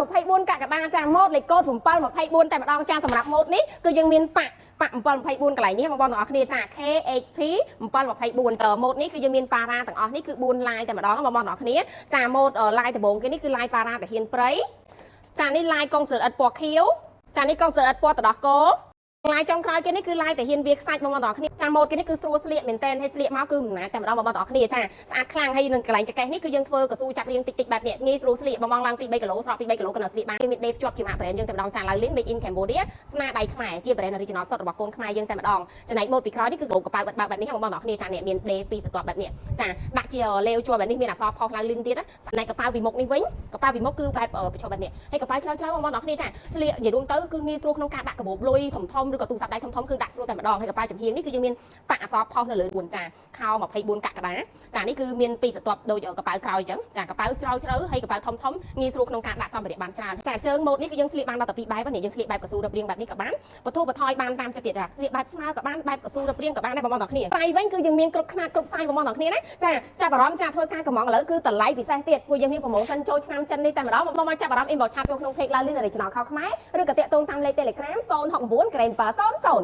24កក្កដាចាម៉ូតលេខកូដ724តែម្ដងចាសម្រាប់ម៉ូតនេះគឺយើងមានប៉724កន្លែងនេះបងប្អូនទាំងអស់គ្នាចា KHP 724ម៉ូតនេះគឺយើងមានប៉ារ៉ាទាំងអស់នេះគឺ4ឡាយតែម្ដងបងប្អូនទាំងអស់គ្នាចាម៉ូតឡាយដំបូងគេនេះគឺឡាយប៉ារ៉ាតាហ៊ានព្រៃចានេះឡាយកុងសឺអិតពណ៌ខៀវចានេះកុងសឺអិតពណ៌ទឹកដោះគោឡាយចុងក្រោយគេនេះគឺឡាយតាហ៊ានវាខ្សាច់បងប្អូនទាំងអស់គ្នាចាម៉ូតគេនេះគឺស្រួលស្លៀកមែនតើហើយស្លៀកមកគឺមិនណាតែម្ដងបងប្អូនទាំងអស់គ្នាចាស្អាតខ្លាំងហើយនឹងកន្លែងចង្កេះនេះគឺយើងធ្វើកស៊ូចាប់រៀងតិចតិចបែបនេះងាយស្រួលស្លៀកបងឡើងពី3គីឡូស្រកពី3គីឡូក៏នៅស្លៀកបានមានដេបជាប់ជាម៉ាក់ប្រេនយើងតែម្ដងចាឡើយលីន Made in Cambodia ស្នាដៃខ្មែរជាប្រេន original សុទ្ធរបស់កូនខ្មែរយើងតែម្ដងចំណែកម៉ូតពីក្រោយនេះគឺកប៉ៅបិទបើកបែបនេះបងប្អូនទាំងអស់គ្នាចាអ្នកមានដេពីរស្រទាប់បែបនេះចាដាក់ជាលេវជាប់បែបនេះមានអក្សរផុសឡើងលីនទៀតចំណែកកប៉ៅពីមុខនេះវិញកប៉ៅពីមុខគឺបែបបញ្ចុះបែបនេះហើយកប៉ៅច្រើនបងប្អូនទាំងអស់គ្នាចាស្លៀកនិយាយរួមទៅគឺងាយស្រួលក្នុងការដាក់កាបូបលុយធំឬក៏ទូរស័ព្ទដៃធំគឺដាក់ស្រួលតែម្ដងហើយកប៉ៅចំហៀងនេះគឺយើងមានប៉ាក់អក្សរផុសនៅលើ4ចាខោ24កក្កដាចានេះគឺមាន2ស្រទាប់ដូចកប៉ៅក្រោយអញ្ចឹងចាកប៉ៅជ្រៅហើយកប៉ៅធំងាយស្រួលក្នុងការដាក់សម្ភារៈបានច្រើនចាជើងម៉ូតនេះគឺយើងស្លៀកបានដល់តែ2បែបនេះយើងស្លៀកបែបកស៊ូរឹបរៀងបែបនេះក៏បានបទូបថយបានតាមចិត្តទៀតចាស្លៀកបែបស្មើក៏បានបែបកស៊ូរឹបរៀងក៏បានដែរបងប្អូនទាំងគ្នាដៃវិញគឺយើងមានគ្រប់ខ្នាតគ្រប់សាយបងប្អូនទាំងគ្នាណាចាចាប់អារម្មណ៍ចាធ្វើការកំងឥឡូវគឺតម្លៃពិសេសទៀតពួកយើងមានប្រម៉ូសិនចូលឆ្នាំចិននេះតែម្ដងបងមកចាប់អារម្មណ៍ inbox chat ចូលក្នុង page ឡើងលីន original ខោខ្មែរឬក៏តាក់ទងតាមលេខ Telegram 069 ក្រែម700